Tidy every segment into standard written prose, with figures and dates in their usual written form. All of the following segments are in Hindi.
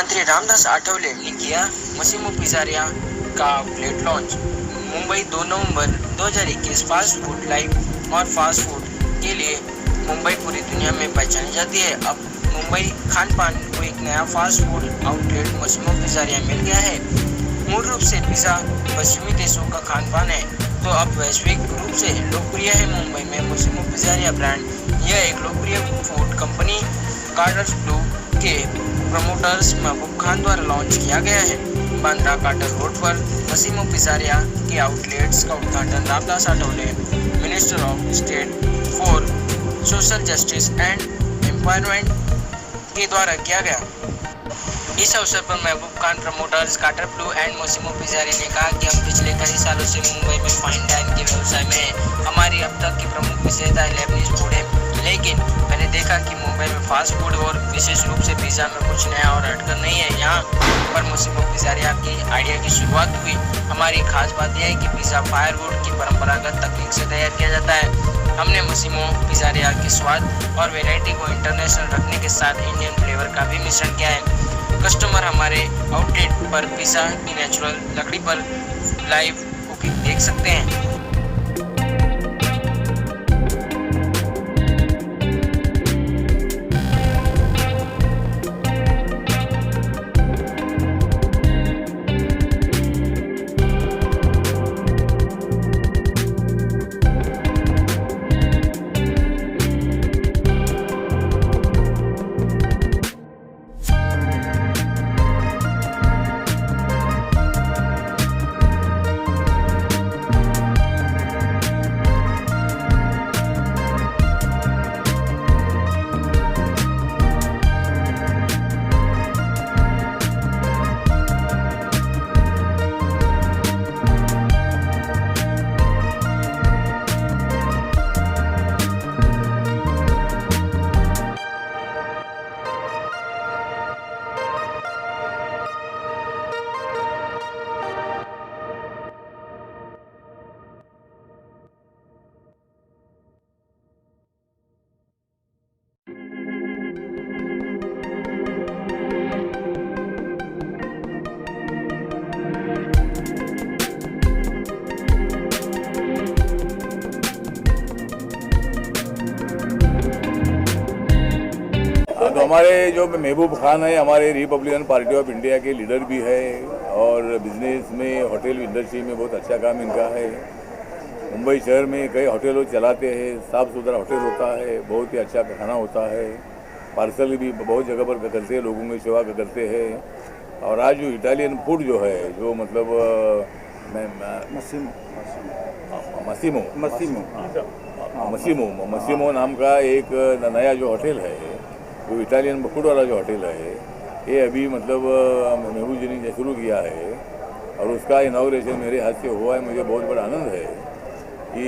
मंत्री रामदास आठवले ने किया मसीमो पिज़्ज़ारिया का आउटलेट लॉन्च। मुंबई 2 नवंबर 2021। फास्ट फूड लाइव और फास्ट फूड के लिए मुंबई पूरी दुनिया में पहचानी जाती है। अब मुंबई खान पान को एक नया फास्ट फूड आउटलेट मसीमो पिज़्ज़ारिया मिल गया है। मूल रूप से पिज़्ज़ा पश्चिमी देशों का खान पान है, तो अब वैश्विक रूप से लोकप्रिय है। मुंबई में मसीमो पिज़्ज़ारिया ब्रांड यह एक लोकप्रिय फूड कंपनी कार्टर्स ब्लू के प्रमोटर्स महबूब खान द्वारा लॉन्च किया गया है। बांद्रा कार्टर रोड पर मसीमो पिज़्ज़ारिया के आउटलेट्स का उद्घाटन Ramdas Athawale, minister of state for social justice and empowerment के द्वारा किया गया। इस अवसर पर Mehboob Khan promoters Carter Blue and Massimo pizzeria ने कहा कि हम पिछले कई सालों से मुंबई में फाइन डाइन के व्यवसाय में हैं। हमारी अब तक की प्रमुख विशेषता लेबनीज फूड है, लेकिन मैंने देखा कि मुंबई में फास्ट फूड और विशेष रूप से पिज़्ज़ा में कुछ नया और हटकर नहीं है। यहाँ पर मसीमो पिज़्ज़ारिया की आइडिया की शुरुआत हुई। हमारी खास बात यह है कि पिज़्ज़ा फायरवुड की परंपरागत तकनीक से तैयार किया जाता है। हमने मसीमो पिज़्ज़ारिया के स्वाद और वैरायटी को इंटरनेशनल रखने के साथ इंडियन फ्लेवर का भी मिश्रण किया है। कस्टमर हमारे आउटलेट पर पिज़्ज़ा की नेचुरल लकड़ी पर लाइव कुकिंग देख सकते हैं। तो हमारे जो महबूब खान है, हमारे रिपब्लिकन पार्टी ऑफ इंडिया के लीडर भी है और बिजनेस में होटल इंडस्ट्री में बहुत अच्छा काम इनका है। मुंबई शहर में कई होटलों चलाते हैं, साफ़ सुथरा होटल होता है, बहुत ही अच्छा खाना होता है, पार्सल भी बहुत जगह पर करते हैं, लोगों की सेवा करते हैं। और आज जो इटालियन फूड जो है, जो मतलब मसीमो नाम का एक नया जो होटल है, जो इटालियन फूड वाला जो होटल है, ये अभी मतलब महबूब जी ने शुरू किया है और उसका इनॉग्रेशन मेरे हाथ से हुआ है। मुझे बहुत बड़ा आनंद है कि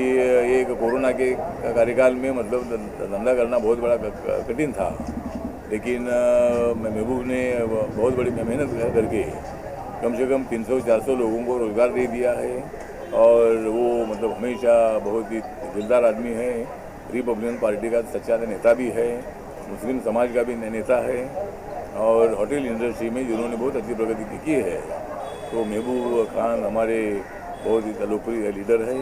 एक कोरोना के कार्यकाल में मतलब धंधा करना बहुत बड़ा कठिन था, लेकिन महबूब ने बहुत बड़ी मेहनत करके कम से कम 300-400 लोगों को रोज़गार दे दिया है। और वो मतलब हमेशा बहुत ही दिलदार आदमी है, रिपब्लिकन पार्टी का सच्चा नेता भी है, मुस्लिम समाज का भी नेता है और होटल इंडस्ट्री में जिन्होंने बहुत अच्छी प्रगति की है। तो महबूब खान हमारे बहुत ही लोकप्रिय लीडर है।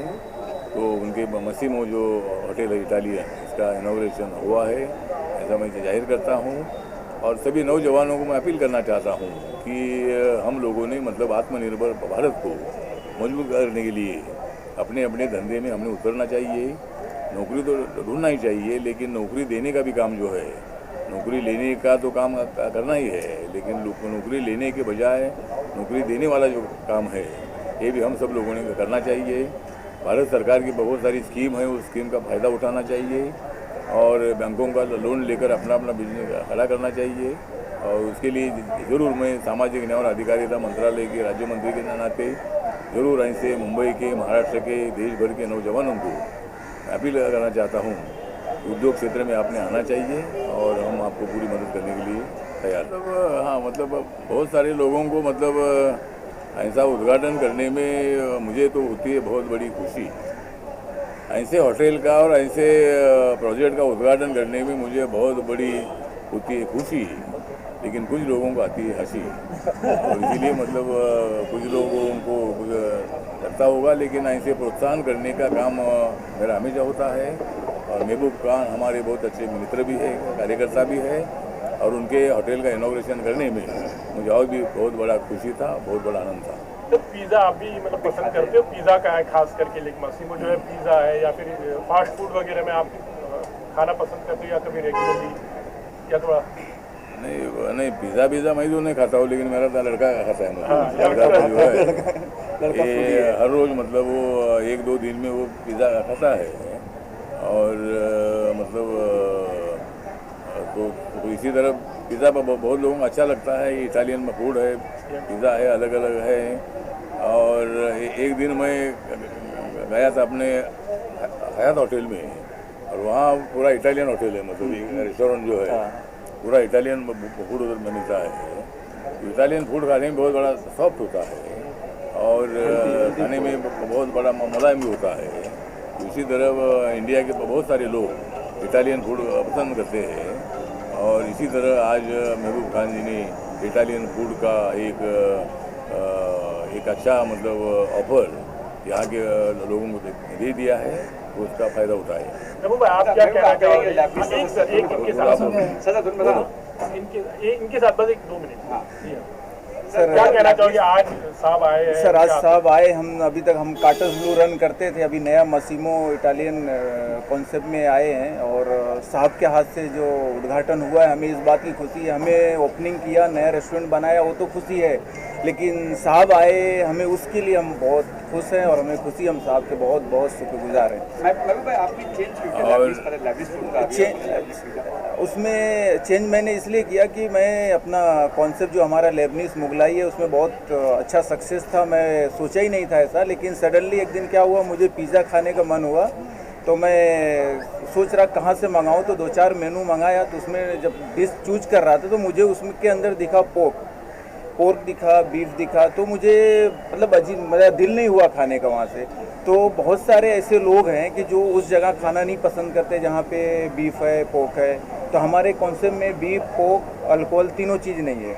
तो उनके मसीमो जो होटल है इटालियन, इसका इनॉग्रेशन हुआ है, ऐसा मैं जाहिर करता हूँ। और सभी नौजवानों को मैं अपील करना चाहता हूँ कि हम लोगों ने मतलब आत्मनिर्भर भारत को मजबूत करने के लिए अपने अपने धंधे में हमने उतरना चाहिए। नौकरी तो ढूंढना ही चाहिए, लेकिन नौकरी देने का भी काम जो है, नौकरी लेने का तो काम करना ही है, लेकिन नौकरी लेने के बजाय नौकरी देने वाला जो काम है, ये भी हम सब लोगों ने करना चाहिए। भारत सरकार की बहुत सारी स्कीम है, उस स्कीम का फ़ायदा उठाना चाहिए और बैंकों का लोन लेकर अपना बिजनेस खड़ा करना चाहिए। और उसके लिए ज़रूर मैं सामाजिक न्याय और अधिकारिता मंत्रालय के राज्य मंत्री के नाते ज़रूर ऐसे मुंबई के, महाराष्ट्र के, देश भर के नौजवानों को अपील करना चाहता हूँ, उद्योग क्षेत्र में आपने आना चाहिए और हम आपको पूरी मदद करने के लिए तैयार। मतलब हाँ, मतलब बहुत सारे लोगों को मतलब ऐसा उद्घाटन करने में मुझे तो होती है बहुत बड़ी खुशी। ऐसे होटल का और ऐसे प्रोजेक्ट का उद्घाटन करने में मुझे बहुत बड़ी होती है खुशी। लेकिन कुछ लोगों को आती है हंसी, और इसीलिए मतलब कुछ लोगों उनको कुछ लगता होगा, लेकिन ऐसे प्रोत्साहन करने का काम मेरा हमेशा होता है। और महबूब खान हमारे बहुत अच्छे मित्र भी है, कार्यकर्ता भी है, और उनके होटल का इनॉग्रेशन करने में मुझे और भी बहुत बड़ा खुशी था, बहुत बड़ा आनंद था। तो पिज़्ज़ा आप भी मतलब पसंद करते हो? पिज़्ज़ा का है खास करके, लेकिन मसीमो जो है पिज़्ज़ा है या फिर फास्ट फूड वगैरह में आप खाना पसंद करते हो या कभी रेगुलरली या थोड़ा? नहीं पिज़्ज़ा मैं तो नहीं खाता हूँ, लेकिन मेरा तो लड़का खाता है, लड़का जो है ये हर रोज़ मतलब वो 1-2 दिन में वो पिज़्ज़ा खाता है। और मतलब तो इसी तरह पिज़्ज़ा बहुत लोगों को अच्छा लगता है। ये इटालियन फूड है, पिज़्ज़ा है, अलग अलग है। और एक दिन मैं गया था अपने हयात होटल में, और वहाँ पूरा इटालियन होटल है, मतलब रेस्टोरेंट जो है पूरा इटालियन फूड उधर में मिलता है। इटालियन फूड खाने में बहुत बड़ा सॉफ्ट होता है, और खाने में बहुत बड़ा मुलायम भी होता है। इसी तरह इंडिया के बहुत सारे लोग इटालियन फूड पसंद करते हैं, और इसी तरह आज महबूब खान जी ने इटालियन फूड का एक अच्छा मतलब ऑफर यहाँ के लोगों को दे दिया है, तो उसका फायदा उठाए। आप क्या कहना चाहोगे? इनके साथ बस 1-2 मिनट सर, क्या कहना चाहोगे? आज साहब आए हैं सर, आज साहब आए। हम अभी तक हम काटस ब्लू रन करते थे, अभी नया मसीमो इटालियन कॉन्सेप्ट में आए हैं, और साहब के हाथ से जो उद्घाटन हुआ है हमें इस बात की खुशी है। हमें ओपनिंग किया, नया रेस्टोरेंट बनाया, वो तो खुशी है, लेकिन साहब आए हमें उसके लिए हम बहुत खुश हैं, और हमें खुशी, हम साहब के बहुत बहुत शुक्रगुजार हैं। उसमें चेंज मैंने इसलिए किया कि मैं अपना कॉन्सेप्ट जो हमारा लेबनीज मुगलाई है उसमें बहुत अच्छा सक्सेस था। मैं सोचा ही नहीं था ऐसा, लेकिन सडनली एक दिन क्या हुआ, मुझे पिज़्ज़ा खाने का मन हुआ, तो मैं सोच रहा कहाँ से मंगाऊँ, तो 2-4 मेनू मंगाया। तो उसमें जब डिश चूज कर रहा था तो मुझे उसमें के अंदर दिखा पोर्क दिखा, बीफ दिखा, तो मुझे मतलब अजीब, मेरा दिल नहीं हुआ खाने का वहाँ से। तो बहुत सारे ऐसे लोग हैं कि जो उस जगह खाना नहीं पसंद करते जहाँ पे बीफ है, पोर्क है। तो हमारे कॉन्सेप्ट में बीफ, पोर्क, अल्कोहल तीनों चीज़ नहीं है,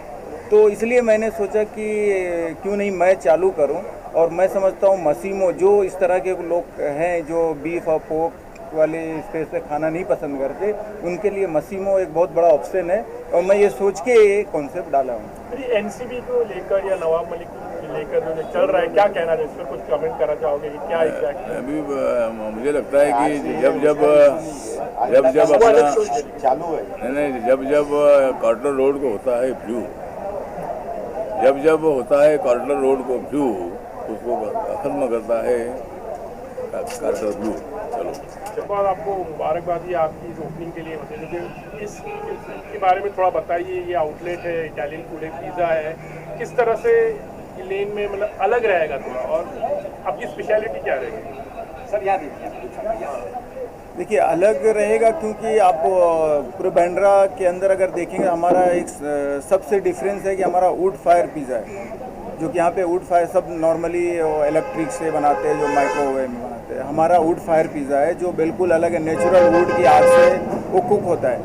तो इसलिए मैंने सोचा कि क्यों नहीं मैं चालू करूं। और मैं समझता हूं मसीमो जो इस तरह के लोग हैं जो बीफ और पोर्क वाले स्पेस पे खाना नहीं पसंद करते, उनके लिए मसीमो एक बहुत बड़ा ऑप्शन है, और मैं ये सोच के ये कॉन्सेप्ट डाला हूँ। एनसीबी को लेकर या नवाब मलिक को लेकर जो चल रहा है, क्या कहना है इस पर? कुछ कमेंट करना चाहोगे कि क्या एग्जैक्टली? अभी मुझे लगता है कि जब अपना चालू है, नहीं, जब कॉर्नर रोड को होता है फ्लू, जब होता है कॉर्नर रोड को फ्लू, उसको खत्म करता है कॉर्नर फ्लू। चलो, बहुत आपको मुबारकबादी आपकी इस ओपनिंग के लिए। मतलब इसके बारे में थोड़ा बताइए। ये आउटलेट है, इटालियन फूड है, पिज़्ज़ा है, किस तरह से लेन में मतलब अलग रहेगा थोड़ा, और आपकी स्पेशलिटी क्या रहेगी सर? याद देखिए, अलग रहेगा क्योंकि आप पूरे बांद्रा के अंदर अगर देखेंगे, हमारा एक सबसे डिफरेंस है कि हमारा वुड फायर पिज़्ज़ा है, जो कि यहाँ पे वुड फायर सब नॉर्मली इलेक्ट्रिक से बनाते हैं, जो माइक्रोवेव में बनाते हैं। हमारा वुड फायर पिज़्ज़ा है जो बिल्कुल अलग है, नेचुरल वुड की आग से वो कुक होता है,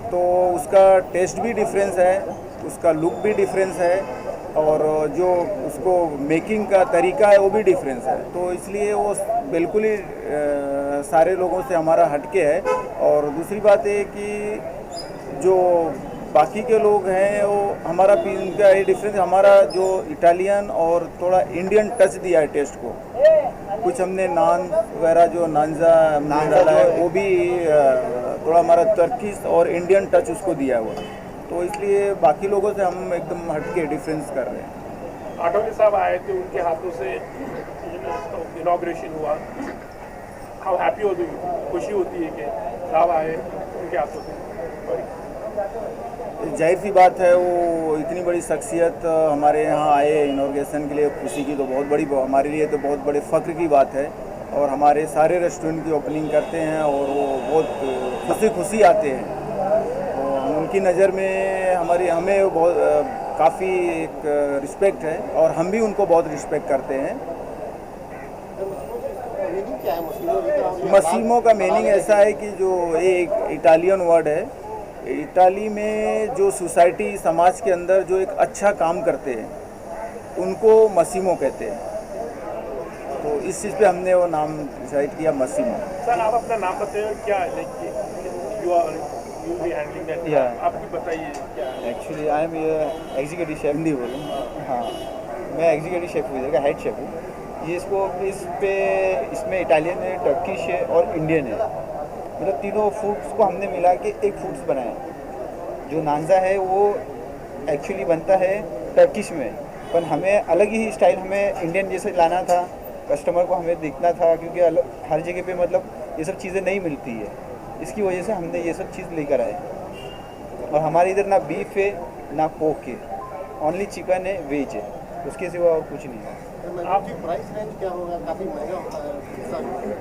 तो उसका टेस्ट भी डिफरेंस है, उसका लुक भी डिफरेंस है, और जो उसको मेकिंग का तरीका है वो भी डिफरेंस है। तो इसलिए वो बिल्कुल ही सारे लोगों से हमारा हटके है। और दूसरी बात है कि जो बाकी के लोग हैं वो हमारा इनका ये डिफरेंस, हमारा जो इटालियन और थोड़ा इंडियन टच दिया है टेस्ट को। कुछ हमने नान वगैरह जो नानजा डाला है वो भी थोड़ा हमारा टर्किश और इंडियन टच उसको दिया हुआ, तो इसलिए बाकी लोगों से हम एकदम हटके डिफरेंस कर रहे हैं। आठवले साहब आए थे, उनके हाथों से इनॉग्रेशन हुआ, हाउ हैप्पी होती है, खुशी होती है कि साहब आए उनके हाथों से? जाहिर सी बात है, वो इतनी बड़ी शख्सियत हमारे यहाँ आए इनॉग्रेशन के लिए, खुशी की तो बहुत बड़ी, हमारे लिए तो बहुत बड़े फ़ख्र की बात है। और हमारे सारे रेस्टोरेंट की ओपनिंग करते हैं और वो बहुत खुशी आते हैं, और उनकी नज़र में हमें बहुत काफ़ी एक रिस्पेक्ट है, और हम भी उनको बहुत रिस्पेक्ट करते हैं। क्या है मसीमो? मसीमो का मीनिंग ऐसा है कि जो एक इटालियन वर्ड है इटाली में जो सोसाइटी समाज के अंदर जो एक अच्छा काम करते हैं उनको मसीमो कहते हैं, तो इस चीज़ पे हमने वो नाम डिसाइड किया मसीमो। सर आप अपना नाम बताइए, क्या you be handling that, Yeah. आप भी बताइए क्या है। Actually I am executive chef. Hindi बोलो। हाँ, मैं एग्जीक्यूटिव शेफ हूँ, इधर का हेड शेफ हूँ। ये इसमें इटालियन है, टर्किश है और इंडियन है, मतलब तीनों फूड्स को हमने मिला के एक फूड्स बनाया। जो नानजा है वो एक्चुअली बनता है टर्किश में, पर हमें अलग ही स्टाइल, हमें इंडियन जैसे लाना था, कस्टमर को हमें देखना था, क्योंकि हर जगह पे मतलब ये सब चीज़ें नहीं मिलती है, इसकी वजह से हमने ये सब चीज़ लेकर आए। और हमारे इधर ना बीफ है ना पोक है, ओनली चिकन है, वेज है, उसके सिवा और कुछ नहीं है। आपकी प्राइस रेंज क्या होगा? काफ़ी महंगा होता है पिज़्ज़ा।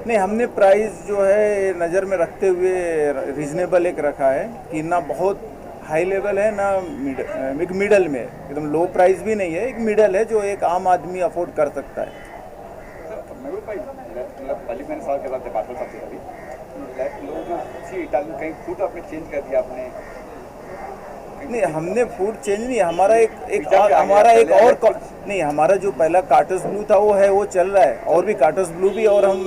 नहीं, हमने प्राइस जो है नज़र में रखते हुए रीजनेबल एक रखा है कि ना बहुत हाई लेवल है ना एक मिडल में, एकदम लो प्राइस भी नहीं है, एक मिडल है जो एक आम आदमी अफोर्ड कर सकता है। महबूब भाई, मतलब पहले मैंने सवाल करा था बात सबसे कभी लोग जो इटालियन कहीं फूड आपने चेंज कर दिया आपने? नहीं, हमने फूड चेंज नहीं, हमारा एक पिज़्ज़ा पे आ हमारा गया, एक पहले और अलग नहीं, हमारा जो पहला कार्टस ब्लू था वो है, वो चल रहा है, और भी कार्टस ब्लू भी और हम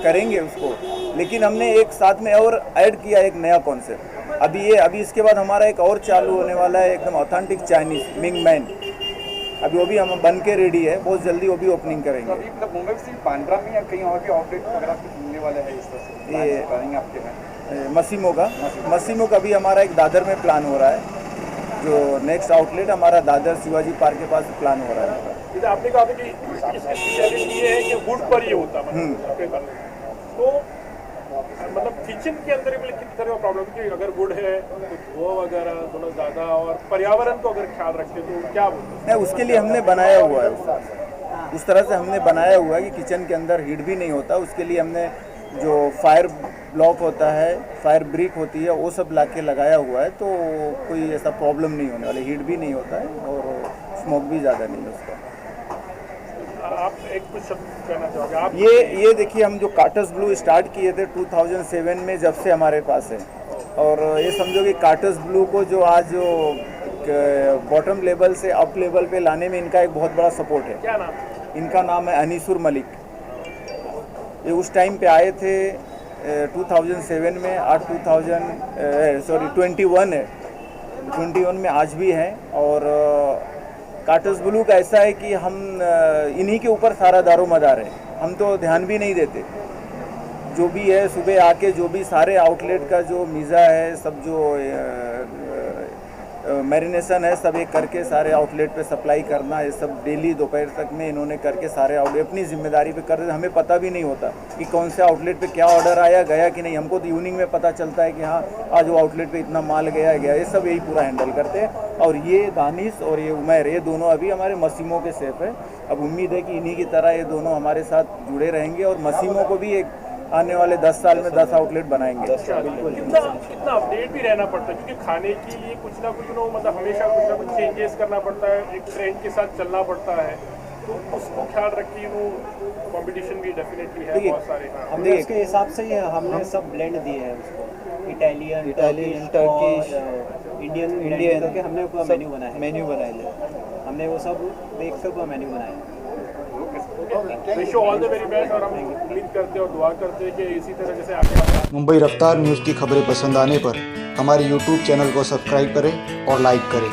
करेंगे उसको, लेकिन हमने एक साथ में और ऐड किया एक नया कॉन्सेप्ट। अभी इसके बाद हमारा एक और चालू होने वाला है, एकदम ऑथेंटिक चाइनीज मिंग मैन, अभी वो भी हम बन के रेडी है, बहुत जल्दी वो भी ओपनिंग तो करेंगे। अभी मतलब मुंबई से बांद्रा में या कहीं और भी आउटलेट वगैरह कुछ मिलने वाला है इस तरह से? ये प्लानिंग आपके में? मसीमो का भी हमारा एक दादर में प्लान हो रहा है, जो नेक्स्ट आउटलेट हमारा दादर शिवाजी पार्क के पास प्लान हो रहा है। इधर आपने कहा था कि इसकी स्पेशलिटी ये है कि वुड पर ये होता है, मतलब तो मतलब किचन के अंदर भी किस तरह का प्रॉब्लम, कि अगर वुड है तो धुआं वगैरह थोड़ा ज़्यादा, और पर्यावरण को अगर ख्याल रखते तो क्या बोलते हैं? नहीं, उसके लिए हमने बनाया हुआ है, उस तरह से हमने बनाया हुआ है कि किचन के अंदर हीट भी नहीं होता। उसके लिए हमने जो फायर ब्लॉक होता है, फायर ब्रिक होती है, वो सब लाके लगाया हुआ है, तो कोई ऐसा प्रॉब्लम नहीं होने वाला, हीट भी नहीं होता है और स्मोक भी ज़्यादा नहीं है उसका। आप एक कुछ शब्द कहना चाहोगे आप? ये देखिए, हम जो कार्टस ब्लू स्टार्ट किए थे 2007 में, जब से हमारे पास है, और ये समझो कि कार्टस ब्लू को जो आज जो बॉटम लेवल से अप लेवल पे लाने में इनका एक बहुत बड़ा सपोर्ट है। क्या नाम? इनका नाम है अनीसुर मलिक। ये उस टाइम पे आए थे 2007 में, आज 21 है, 21 में आज भी हैं। और कार्टस ब्लू का ऐसा है कि हम इन्हीं के ऊपर सारा दारोमदार है, हम तो ध्यान भी नहीं देते। जो भी है सुबह आके जो भी सारे आउटलेट का जो मीज़ा है, सब जो मैरिनेशन है, सब एक करके सारे आउटलेट पे सप्लाई करना, ये सब डेली दोपहर तक में इन्होंने करके सारे आउटलेट अपनी जिम्मेदारी पे कर रहे। हमें पता भी नहीं होता कि कौन से आउटलेट पे क्या ऑर्डर आया गया कि नहीं, हमको तो इवनिंग में पता चलता है कि हाँ आज वो आउटलेट पे इतना माल गया, ये सब यही पूरा हैंडल करते हैं। और ये दानिश और ये उमैर, ये दोनों अभी हमारे मसीमो के शेफ है। अब उम्मीद है कि इन्हीं की तरह ये दोनों हमारे साथ जुड़े रहेंगे और मसीमो को भी एक आने वाले 10 साल में 10 आउटलेट बनाएंगे। कितना अपडेट भी रहना पड़ता है, क्योंकि खाने के लिए कुछ ना कुछ मतलब हमेशा कुछ ना कुछ चेंजेस करना पड़ता है, एक ट्रेंड के साथ चलना पड़ता है, तो उसको ख्याल रखिए। वो कंपटीशन भी डेफिनेटली है बहुत सारे। हमने उसके हिसाब से ही हमने सब ब्लेंड दिए हैं उसको, इटालियन, टर्किश, इंडियन करके हमने पूरा मेन्यू बनाया है। हमने वो सब देख कर पूरा मेन्यू बनाया है। Wish you all the very best, और हम उम्मीद करते हैं और दुआ करते हैं कि इसी तरह जैसे आगे मुंबई रफ्तार न्यूज़ की खबरें पसंद आने पर हमारे YouTube चैनल को सब्सक्राइब करें और लाइक करें।